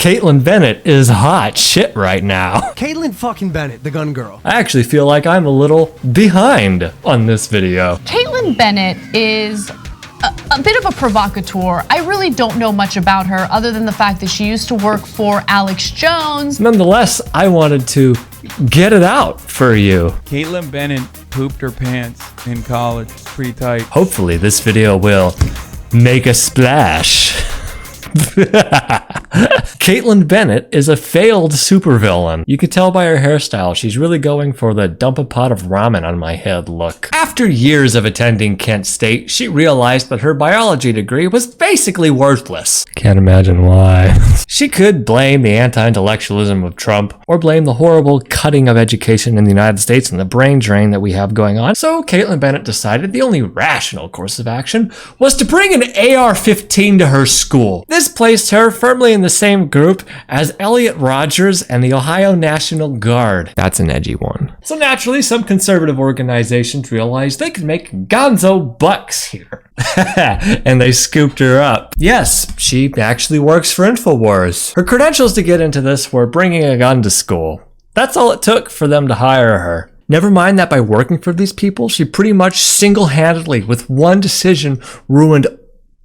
KAITLIN Bennett is hot shit right now. KAITLIN fucking Bennett, the gun girl. I actually feel like I'm a little behind on this video. KAITLIN Bennett is a bit of a provocateur. I really don't know much about her other than the fact that she used to work for Alex Jones. Nonetheless, I wanted to get it out for you. KAITLIN Bennett pooped her pants in college. Pretty tight. Hopefully this video will make a splash. KAITLIN Bennett is a failed supervillain. You can tell by her hairstyle, she's really going for the dump a pot of ramen on my head look. After years of attending Kent State, she realized that her biology degree was basically worthless. Can't imagine why. She could blame the anti-intellectualism of Trump, or blame the horrible cutting of education in the United States and the brain drain that we have going on. So KAITLIN Bennett decided the only rational course of action was to bring an AR-15 to her school. This placed her firmly in the same group as Elliot Rodgers and the Ohio National Guard. That's an edgy one. So naturally, some conservative organizations realized they could make gonzo bucks here. And they scooped her up. Yes, she actually works for Infowars. Her credentials to get into this were bringing a gun to school. That's all it took for them to hire her. Never mind that by working for these people, she pretty much single-handedly, with one decision, ruined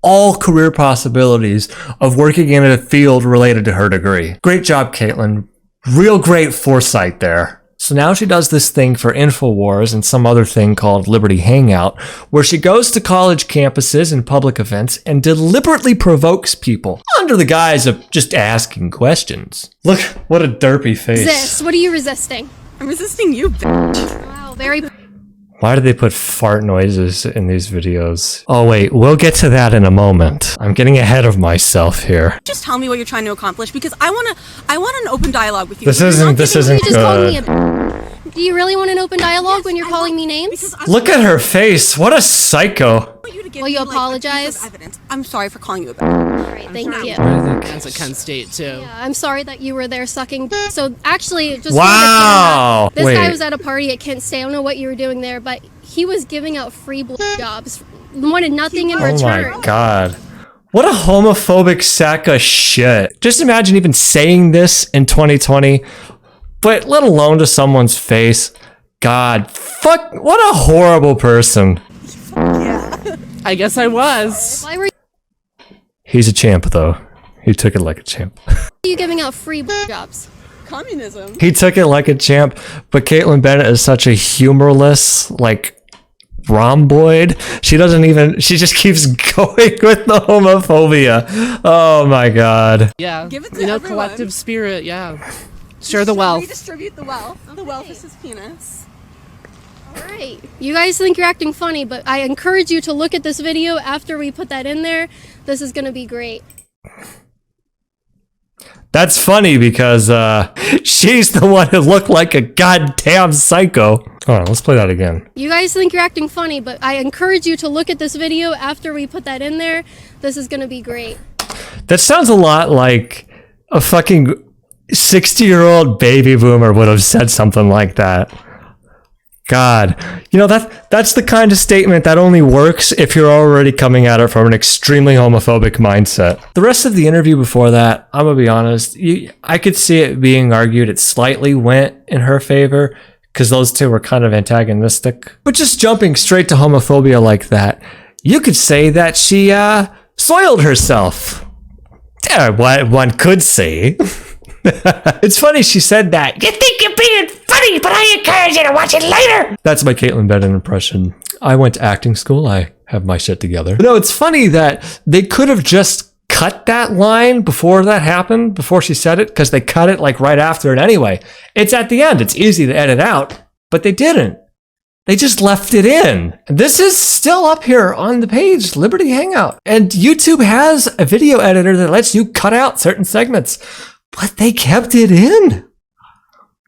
all career possibilities of working in a field related to her degree. Great job, KAITLIN. Real great foresight there. So now she does this thing for Infowars and some other thing called Liberty Hangout, where she goes to college campuses and public events and deliberately provokes people under the guise of just asking questions. Look, what a derpy face. Resist. What are you resisting? I'm resisting you, bitch. Wow, very... Why do they put fart noises in these videos? Oh wait, we'll get to that in a moment. I'm getting ahead of myself here. Just tell me what you're trying to accomplish, because I want an open dialogue with you. This isn't good. Do you really want an open dialogue when you're calling me names? Look at her face. What a psycho. Will you apologize? I'm sorry for calling you a bitch. Alright, thank you. That's a Kent State too. Yeah, I'm sorry that you were there sucking. So actually, just wow. This guy was at a party at Kent State. I don't know what you were doing there, but he was giving out free jobs. Wanted nothing in return. Oh my god. What a homophobic sack of shit. Just imagine even saying this in 2020, but let alone to someone's face. God, fuck, what a horrible person. Yeah. I guess I was. Why were He's a champ, though. He took it like a champ. you giving out free jobs? Communism. He took it like a champ, but KAITLIN Bennett is such a humorless, like, rhomboid. She just keeps going with the homophobia. Oh my god. Yeah. Give it to everyone. Collective spirit, yeah. Share the wealth. Redistribute the wealth. The wealth is his penis. Alright, you guys think you're acting funny, but I encourage you to look at this video after we put that in there. This is gonna be great. That's funny because she's the one who looked like a goddamn psycho. Hold on, let's play that again. You guys think you're acting funny, but I encourage you to look at this video after we put that in there. This is gonna be great. That sounds a lot like a fucking 60-year-old baby boomer would have said something like that. God, you know, that's the kind of statement that only works if you're already coming at it from an extremely homophobic mindset. The rest of the interview before that, I'm gonna be honest, I could see it being argued it slightly went in her favor because those two were kind of antagonistic. But just jumping straight to homophobia like that, you could say that she soiled herself. Yeah, what one could say. It's funny she said that. You think you're being funny, but I encourage you to watch it later. That's my KAITLIN Bennett impression. I went to acting school. I have my shit together. No, it's funny that they could have just cut that line before that happened, before she said it, because they cut it like right after it anyway. It's at the end. It's easy to edit out, but they didn't. They just left it in. This is still up here on the page, Liberty Hangout. And YouTube has a video editor that lets you cut out certain segments. But they kept it in.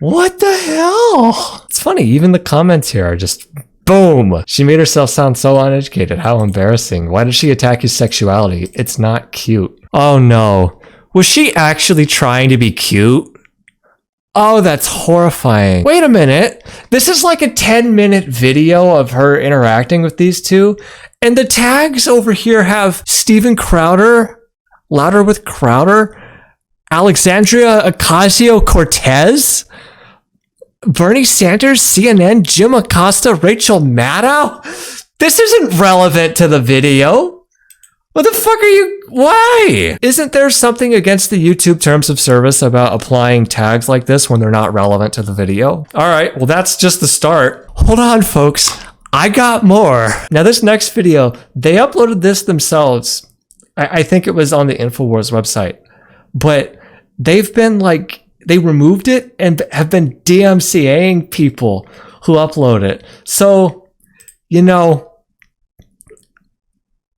What the hell? It's funny, even the comments here are just boom. She made herself sound so uneducated. How embarrassing. Why did she attack his sexuality? It's not cute. Oh no. Was she actually trying to be cute? Oh, that's horrifying. Wait a minute. This is like a 10-minute video of her interacting with these two. And the tags over here have Steven Crowder, Louder with Crowder. Alexandria Ocasio-Cortez, Bernie Sanders, CNN, Jim Acosta, Rachel Maddow. This isn't relevant to the video. What the fuck are you? Why? Isn't there something against the YouTube terms of service about applying tags like this when they're not relevant to the video? All right, well, that's just the start. Hold on, folks. I got more. Now, this next video, they uploaded this themselves. I think it was on the Infowars website, but they've been like, they removed it and have been DMCAing people who upload it. So, you know,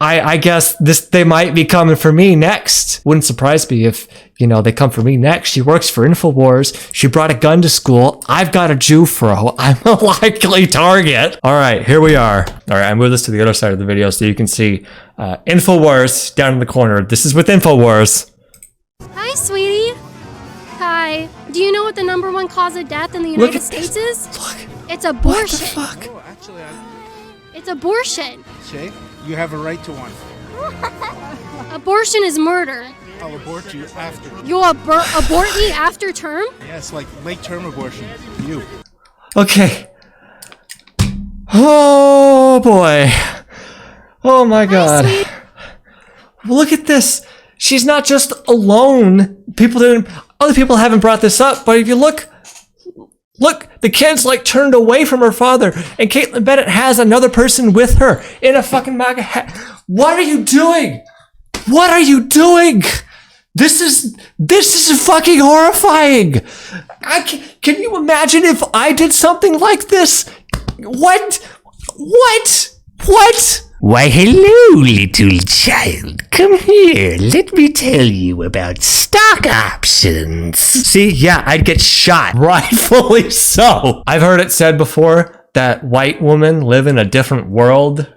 I guess they might be coming for me next. Wouldn't surprise me if, you know, they come for me next. She works for Infowars. She brought a gun to school. I've got a Jew-fro. I'm a likely target. All right, here we are. All right, I moved this to the other side of the video so you can see Infowars down in the corner. This is with Infowars. Hi, sweetie. Hi. Do you know what the #1 cause of death in the United States is? It's abortion. What the fuck? Oh, actually, It's abortion. Shay, you have a right to one. Abortion is murder. I'll abort you after. You'll abort me after term? Yes, like late term abortion. You. Okay. Oh boy. Oh my god. Hi, sweet. Look at this. She's not just alone. Other people haven't brought this up, but if you look, the kid's like turned away from her father, and KAITLIN Bennett has another person with her in a fucking MAGA hat. What are you doing? What are you doing? This is fucking horrifying. Can you imagine if I did something like this? What? Why, hello, little child. Come here. Let me tell you about stock options. See, yeah, I'd get shot. Rightfully so. I've heard it said before that white women live in a different world.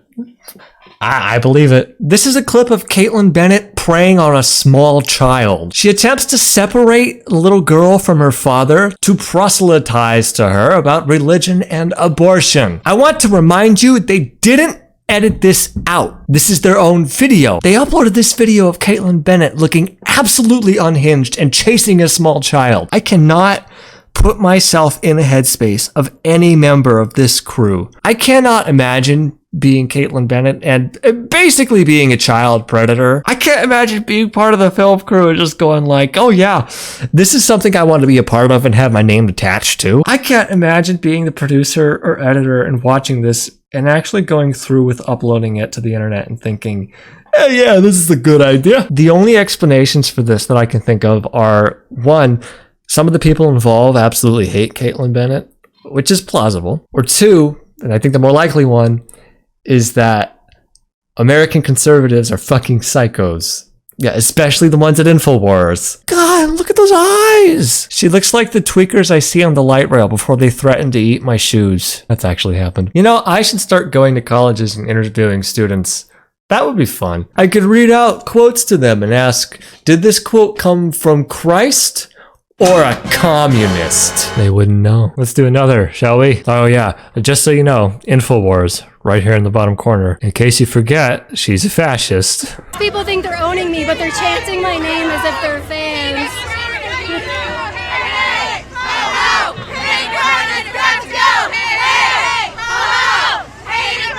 I believe it. This is a clip of KAITLIN Bennett preying on a small child. She attempts to separate the little girl from her father to proselytize to her about religion and abortion. I want to remind you, they didn't edit this out. This is their own video. They uploaded this video of KAITLIN Bennett looking absolutely unhinged and chasing a small child. I cannot put myself in the headspace of any member of this crew. I cannot imagine being KAITLIN Bennett and basically being a child predator. I can't imagine being part of the film crew and just going like, oh yeah, this is something I want to be a part of and have my name attached to. I can't imagine being the producer or editor and watching this and actually going through with uploading it to the internet and thinking, hey, yeah, this is a good idea. The only explanations for this that I can think of are, one, some of the people involved absolutely hate KAITLIN Bennett, which is plausible. Or two, and I think the more likely one, is that American conservatives are fucking psychos. Yeah, especially the ones at Infowars. God, look at those eyes! She looks like the tweakers I see on the light rail before they threaten to eat my shoes. That's actually happened. You know, I should start going to colleges and interviewing students. That would be fun. I could read out quotes to them and ask, did this quote come from Christ or a communist? They wouldn't know. Let's do another, shall we? Oh yeah, just so you know, Infowars, right here in the bottom corner. In case you forget, she's a fascist. People think they're owning me, but they're chanting my name as if they're fans.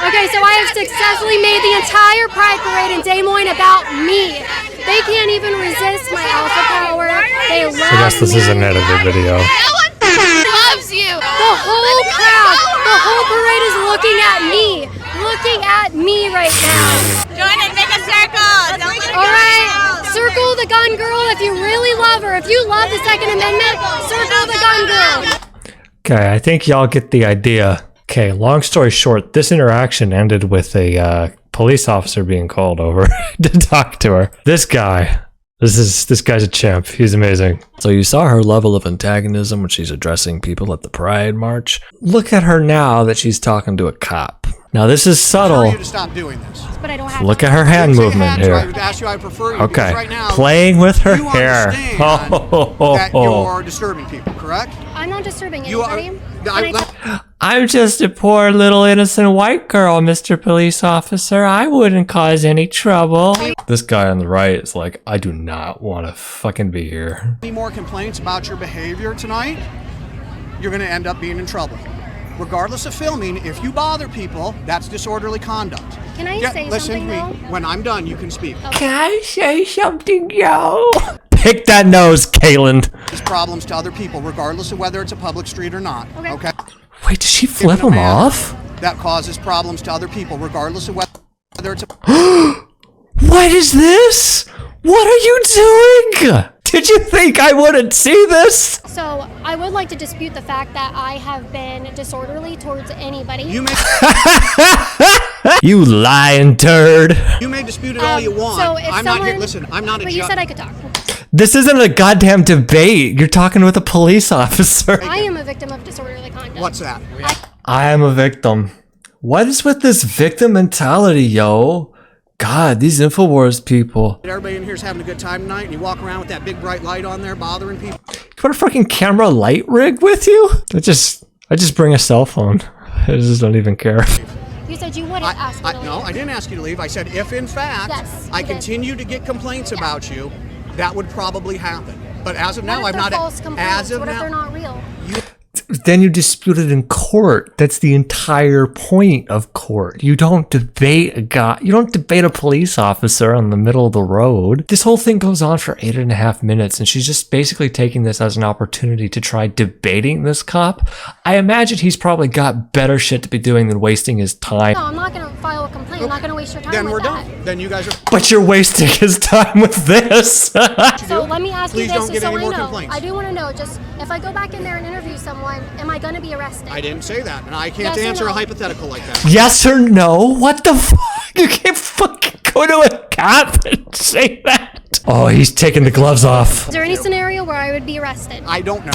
Okay, so I have successfully made the entire Pride Parade in Des Moines about me. They can't even resist my alpha power. They love me. I guess this is an edited video. No one loves you. The whole crowd, the whole parade is looking at me right now. Join and make a circle. All right, circle the gun girl if you really love her. If you love the Second Amendment, circle the gun girl. Okay, I think y'all get the idea. Okay, long story short, this interaction ended with a police officer being called over to talk to her. This guy's a champ. He's amazing. So you saw her level of antagonism when she's addressing people at the Pride March. Look at her now that she's talking to a cop. Now this is subtle. You to stop doing this. But I don't have Look at her hand movement I here. would ask you, I prefer you, because Okay, right now, playing with her you hair. understand that you are disturbing people, correct? I'm not disturbing You are. anybody. I'm just a poor little innocent white girl, Mr. Police Officer. I wouldn't cause any trouble. This guy on the right is like, I do not want to fucking be here. Any more complaints about your behavior tonight, you're going to end up being in trouble. Regardless of filming, if you bother people, that's disorderly conduct. Can I say listen something, to me. though? When I'm done, you can speak. Can I say something, yo? Pick that nose, Caitlin. There's problems to other people, regardless of whether it's a public street or not. Okay? Wait, did she flip him off? That causes problems to other people, regardless of whether it's a... What is this? What are you doing? Did you think I wouldn't see this? So I would like to dispute the fact that I have been disorderly towards anybody. You lying turd. You may dispute it all you want. So if I'm not here. Listen, I'm not a But judge. you said I could talk. This isn't a goddamn debate. You're talking with a police officer. I am a victim of disorderly conduct. What's that? I am a victim. What is with this victim mentality, yo? God, these Infowars people. Everybody in here's having a good time tonight, and you walk around with that big bright light on there, bothering people. You put a fucking camera light rig with you? I just bring a cell phone. I just don't even care. You said you wouldn't ask me to leave. No, I didn't ask you to leave. I said if in fact I continue to get complaints about you, that would probably happen. But as of now, What if I'm they're not. false complaints? As of What if now, they're not real? Then you dispute it in court. That's the entire point of court. You don't debate a police officer on the middle of the road. This whole thing goes on for 8.5 minutes, and she's just basically taking this as an opportunity to try debating this cop. I imagine he's probably got better shit to be doing than wasting his time. No, I'm not going to file a complaint. I'm not going to waste your time then with we're that. done. Then you guys are. But you're wasting his time with this. So let me ask Please you this don't just get so any I more know. complaints. I do want to know, just if I go back in there and interview someone, am I going to be arrested? I didn't say that, and I can't Yes or answer no? a hypothetical like that. Yes or no? What the fuck? You can't fucking go to a cop and say that. Oh, he's taking the gloves off. Is there any scenario where I would be arrested? I don't know.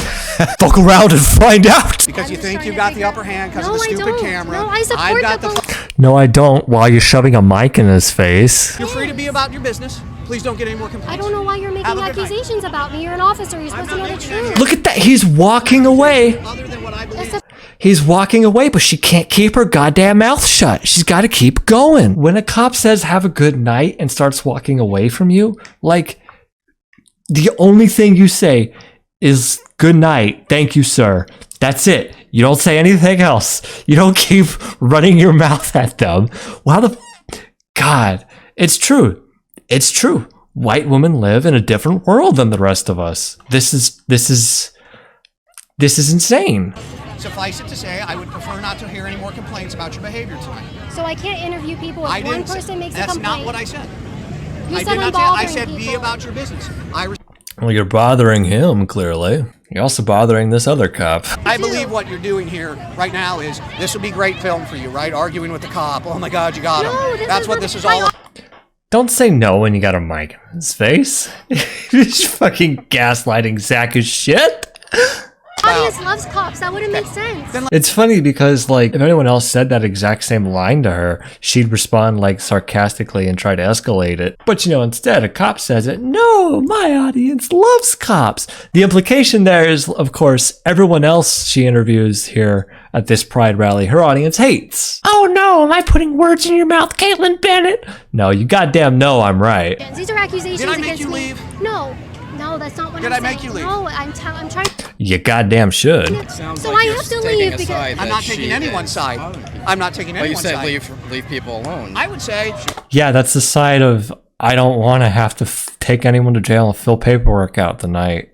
Fuck around and find out. Because you think you've got the upper hand because of the stupid camera. No, I support I've got the No, I don't. While you're shoving a mic in his face. You're free to be about your business. Please don't get any more complaints. I don't know why you're making Have a good night. accusations about me. You're an officer. You're supposed to know the truth. Look at that. He's walking away. Other than what I believe. He's walking away, but she can't keep her goddamn mouth shut. She's got to keep going. When a cop says have a good night and starts walking away from you, like, the only thing you say is good night. Thank you, sir. That's it. You don't say anything else. You don't keep running your mouth at them. Wow, God, it's true. It's true. White women live in a different world than the rest of us. This is insane. Suffice it to say, I would prefer not to hear any more complaints about your behavior tonight. So I can't interview people if one person makes a complaint. That's not what I said. You I said did I'm not say. I bothering said be people. about your business. Well, you're bothering him, clearly. You're also bothering this other cop. I believe what you're doing here right now is this would be great film for you, right? Arguing with the cop. Oh my God, you got him. That's what this is all about. Don't say no when you got a mic in his face. He's fucking gaslighting Zach as shit. Audience loves cops. That wouldn't make sense. It's funny because, like, if anyone else said that exact same line to her, she'd respond, like, sarcastically and try to escalate it. But, you know, instead, a cop says it. No, my audience loves cops. The implication there is, of course, everyone else she interviews here at this Pride rally, her audience hates. Oh no, am I putting words in your mouth, KAITLIN Bennett? No, you goddamn know I'm right. These are accusations Did I make against you me. leave? No, that's not what Did I'm I make saying. you leave? No, I'm trying. You goddamn should. So I have to leave because I'm not taking anyone's side. I'm not taking Well, you anyone's said side. leave people alone. I would say Yeah, that's the side of I don't want to have to take anyone to jail and fill paperwork out the night.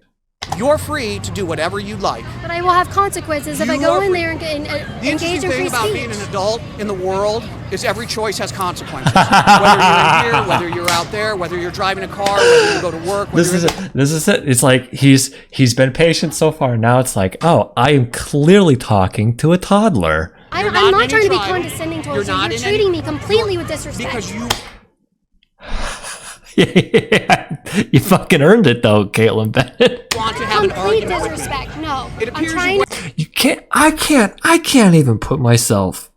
you're free to do whatever you like. but I will have consequences if I You go are in free. there and The engage interesting in free thing about being speech. an adult in the world is every choice has consequences. Whether you're in here, whether you're out there, whether you're driving a car, whether you go to work. This is it. This is it. It's like he's been patient so far. Now it's like, oh, I am clearly talking to a toddler. I'm You're not not in trying to be any trial. condescending You're towards you. not You're in treating any- me completely with disrespect. Because you. You fucking earned it though, KAITLIN Bennett. Want to have an Complete argument with me. disrespect. No, It I'm appears trying. you I can't even put myself.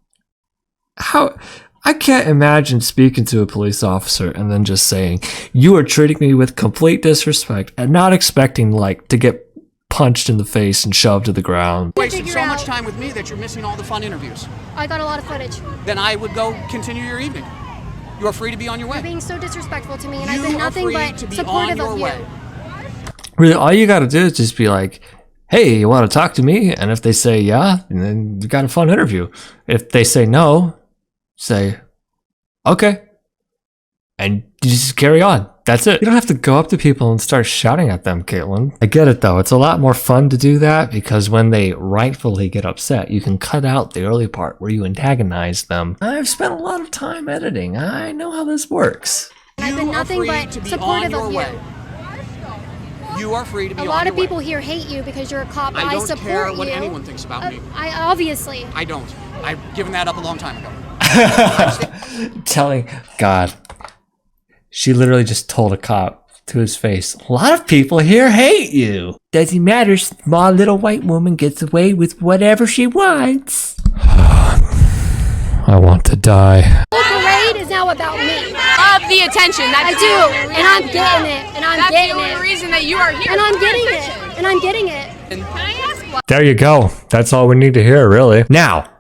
I can't imagine speaking to a police officer and then just saying, you are treating me with complete disrespect and not expecting, like, to get punched in the face and shoved to the ground. Wasting so much time with me that you're missing all the fun interviews. I got a lot of footage. Then I would go continue your evening. You are free to be on your way. You're being so disrespectful to me, and You I've been are nothing free but to be supportive on your of you. way. Really, all you gotta do is just be like, hey, you want to talk to me? And if they say yeah, then you got a fun interview. If they say no, say, okay. And you just carry on. That's it. You don't have to go up to people and start shouting at them, Caitlin. I get it though. It's a lot more fun to do that because when they rightfully get upset, you can cut out the early part where you antagonize them. I've spent a lot of time editing. I know how this works. I've been nothing but supportive of you. You are free to be on A your lot of way. people here hate you because you're a cop. I don't support care what you. anyone thinks about me. I obviously. I don't. I've given that up a long time ago. Telling God, she literally just told a cop to his face, a lot of people here hate you. Doesn't matter, small little white woman gets away with whatever she wants. I want to die. The parade is now about me. Love the attention. I do, and I'm getting it, and I'm getting it. That's the only reason that you are here. And I'm getting it, and I'm getting it. Can I ask why? There you go. That's all we need to hear, really. Now,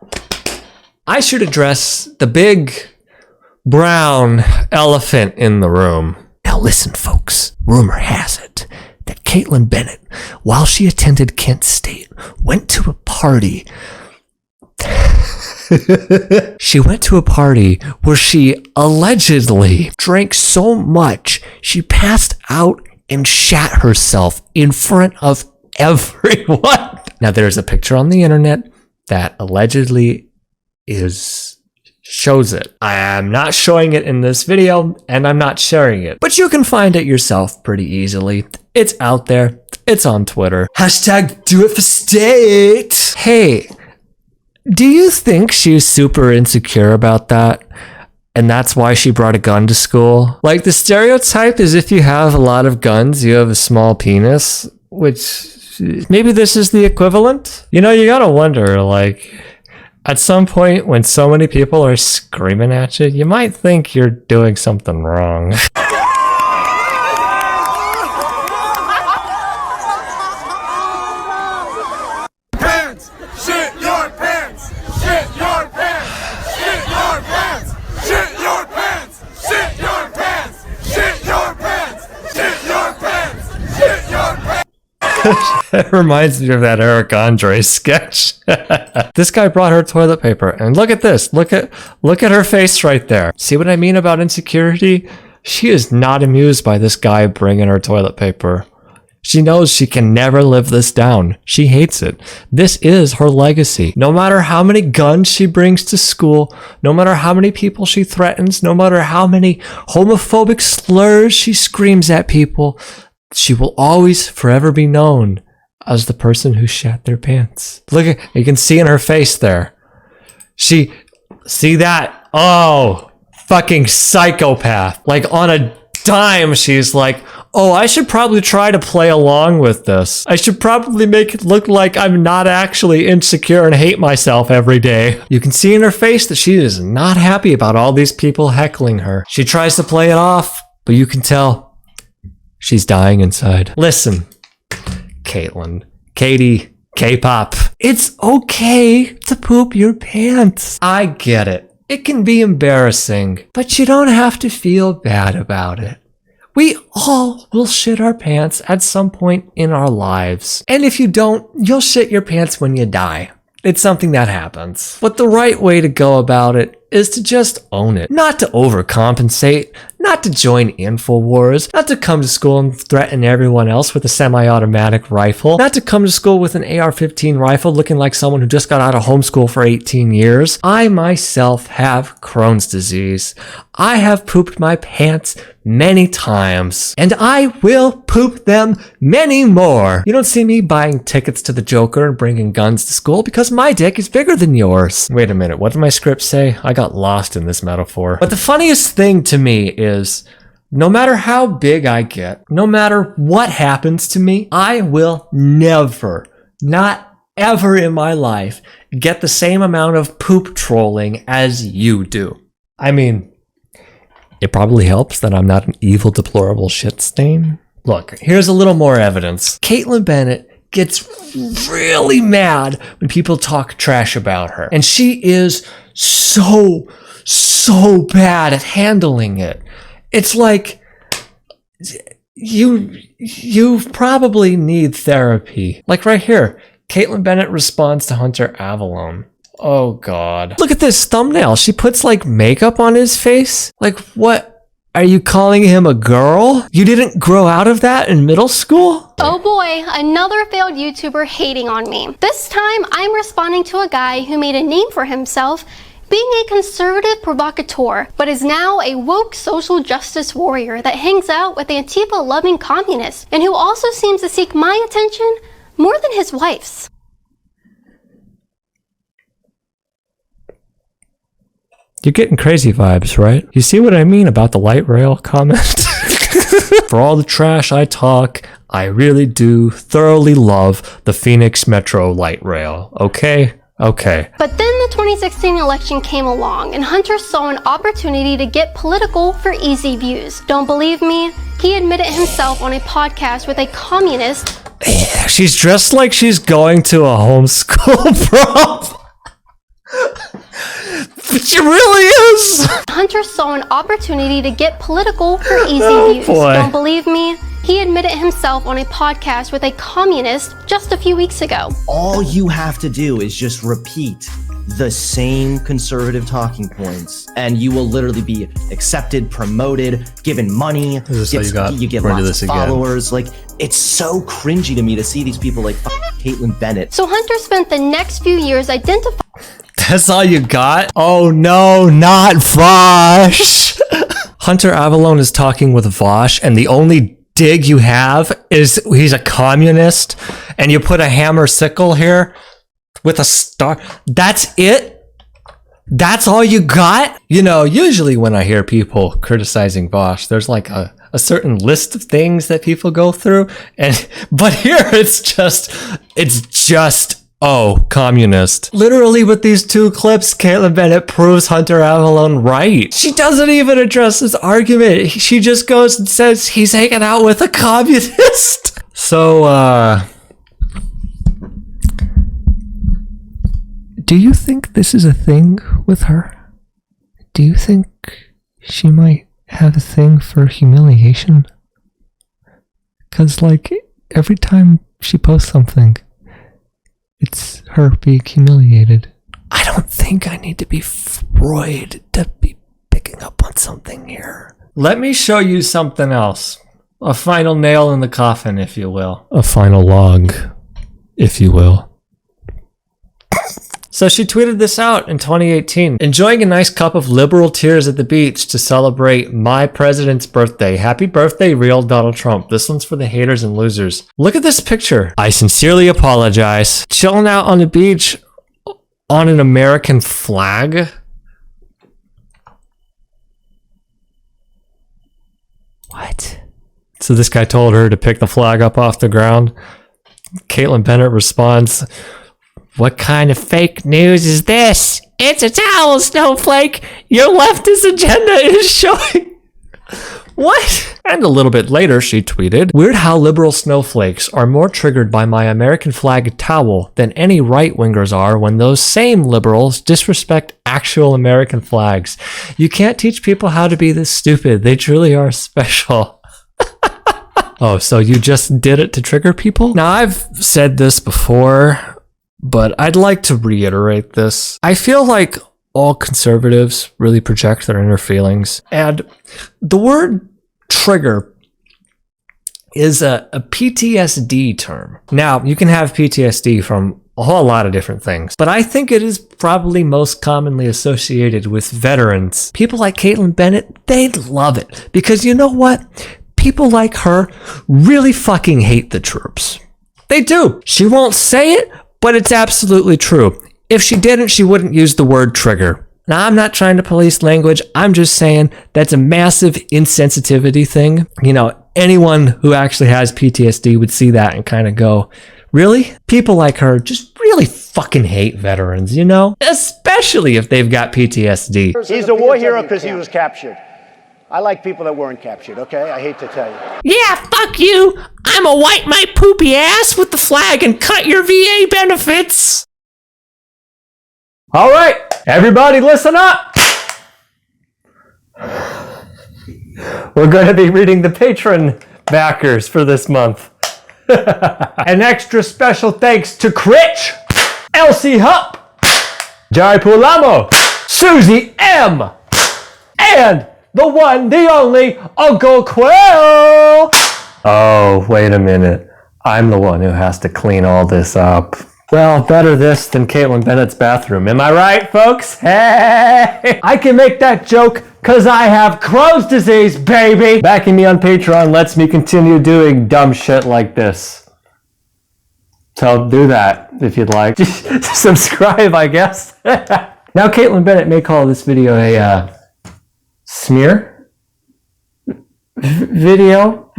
I should address the big brown elephant in the room. Now listen, folks. Rumor has it that KAITLIN Bennett, while she attended Kent State, went to a party. She went to a party where she allegedly drank so much she passed out and shat herself in front of everyone. Now there's a picture on the internet that allegedly shows it. I am not showing it in this video and I'm not sharing it, but you can find it yourself pretty easily. It's out there. It's on Twitter. Hashtag do it for state. Hey, do you think she's super insecure about that? And that's why she brought a gun to school? Like, the stereotype is if you have a lot of guns, you have a small penis, which maybe this is the equivalent? You know, you gotta wonder, like, at some point when so many people are screaming at you, you might think you're doing something wrong. Pants! Shit your pants! Shit your pants! Shit your pants! Shit your pants! Shit your pants! Shit your pants! Shit your pants! Shit your pants! It reminds me of that Eric Andre sketch. This guy brought her toilet paper, and look at this. Look at her face right there. See what I mean about insecurity? She is not amused by this guy bringing her toilet paper. She knows she can never live this down. She hates it. This is her legacy. No matter how many guns she brings to school, no matter how many people she threatens, no matter how many homophobic slurs she screams at people, she will always forever be known as the person who shat their pants. Look at, you can see in her face there. See that? Oh, fucking psychopath. Like on a dime, she's like, oh, I should probably try to play along with this. I should probably make it look like I'm not actually insecure and hate myself every day. You can see in her face that she is not happy about all these people heckling her. She tries to play it off, but you can tell she's dying inside. Listen, Caitlin, Katie, K-pop, it's okay to poop your pants. I get it. It can be embarrassing, but you don't have to feel bad about it. We all will shit our pants at some point in our lives. And if you don't, you'll shit your pants when you die. It's something that happens. But the right way to go about it is to just own it. Not to overcompensate, not to join Infowars, not to come to school and threaten everyone else with a semi-automatic rifle, not to come to school with an AR-15 rifle looking like someone who just got out of homeschool for 18 years. I myself have Crohn's disease. I have pooped my pants many times, and I will poop them many more. You don't see me buying tickets to the Joker and bringing guns to school because my dick is bigger than yours. Wait a minute, what did my script say? I got lost in this metaphor. But the funniest thing to me is, no matter how big I get, no matter what happens to me, I will never, not ever in my life, get the same amount of poop trolling as you do. I mean, it probably helps that I'm not an evil, deplorable shit stain. Look, here's a little more evidence. KAITLIN Bennett gets really mad when people talk trash about her. And she is so bad at handling it. It's like you probably need therapy. Like right here, KAITLIN Bennett responds to Hunter Avallone. Oh God. Look at this thumbnail. She puts like makeup on his face. Like what? Are you calling him a girl? You didn't grow out of that in middle school? Oh boy, another failed YouTuber hating on me. This time, I'm responding to a guy who made a name for himself being a conservative provocateur, but is now a woke social justice warrior that hangs out with Antifa-loving communists, and who also seems to seek my attention more than his wife's. You're getting crazy vibes, right? You see what I mean about the light rail comment? For all the trash I talk, I really do thoroughly love the Phoenix Metro light rail, okay? Okay. But then the 2016 election came along, and Hunter saw an opportunity to get political for easy views. Don't believe me? He admitted himself on a podcast with a communist. Yeah, she's dressed like she's going to a homeschool prom. She really is. Hunter saw an opportunity to get political for easy views. Boy. Don't believe me? He admitted himself on a podcast with a communist just a few weeks ago. All you have to do is just repeat the same conservative talking points, and you will literally be accepted, promoted, given money. You get lots of followers. Like, it's so cringy to me to see these people like KAITLIN Bennett. So Hunter spent the next few years identifying. That's all you got? Oh no, not Vosh. Hunter Avallone is talking with Vosh, and the only dig you have is he's a communist, and you put a hammer sickle here with a star. That's it? That's all you got? You know, usually when I hear people criticizing Vosh, there's like a certain list of things that people go through, but here it's just oh, communist. Literally with these two clips, KAITLIN Bennett proves Hunter Avallone right. She doesn't even address his argument. She just goes and says he's hanging out with a communist. So, do you think this is a thing with her? Do you think she might have a thing for humiliation? 'Cause like, every time she posts something, it's her being humiliated. I don't think I need to be Freud to be picking up on something here. Let me show you something else. A final nail in the coffin, if you will. A final log, if you will. So she tweeted this out in 2018. Enjoying a nice cup of liberal tears at the beach to celebrate my president's birthday. Happy birthday, real Donald Trump. This one's for the haters and losers. Look at this picture. I sincerely apologize. Chilling out on the beach on an American flag. What? So this guy told her to pick the flag up off the ground. KAITLIN Bennett responds, "What kind of fake news is this? It's a towel, snowflake. Your leftist agenda is showing." What? And a little bit later, she tweeted, "Weird how liberal snowflakes are more triggered by my American flag towel than any right-wingers are when those same liberals disrespect actual American flags. You can't teach people how to be this stupid. They truly are special." Oh, so you just did it to trigger people? Now, I've said this before, but I'd like to reiterate this. I feel like all conservatives really project their inner feelings. And the word trigger is a PTSD term. Now, you can have PTSD from a whole lot of different things, but I think it is probably most commonly associated with veterans. People like KAITLIN Bennett, they love it. Because you know what? People like her really fucking hate the troops. They do. She won't say it, but it's absolutely true. If she didn't, she wouldn't use the word trigger. Now, I'm not trying to police language. I'm just saying that's a massive insensitivity thing. You know, anyone who actually has PTSD would see that and kind of go, really? People like her just really fucking hate veterans, you know? Especially if they've got PTSD. He's a war hero because he was captured. I like people that weren't captured, okay? I hate to tell you. Yeah, fuck you. I'ma wipe my poopy ass with the flag and cut your VA benefits. All right, everybody listen up. We're going to be reading the patron backers for this month. An extra special thanks to Critch, Elsie Hupp, Jai Pulamo, Susie M, and the one, the only, Uncle Quill! Oh, wait a minute. I'm the one who has to clean all this up. Well, better this than KAITLIN Bennett's bathroom. Am I right, folks? Hey! I can make that joke because I have Crohn's disease, baby! Backing me on Patreon lets me continue doing dumb shit like this. So do that if you'd like. Just subscribe, I guess. Now, KAITLIN Bennett may call this video a smear video.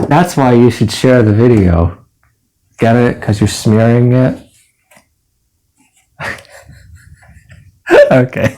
That's why you should share the video. Get it? Because you're smearing it? Okay.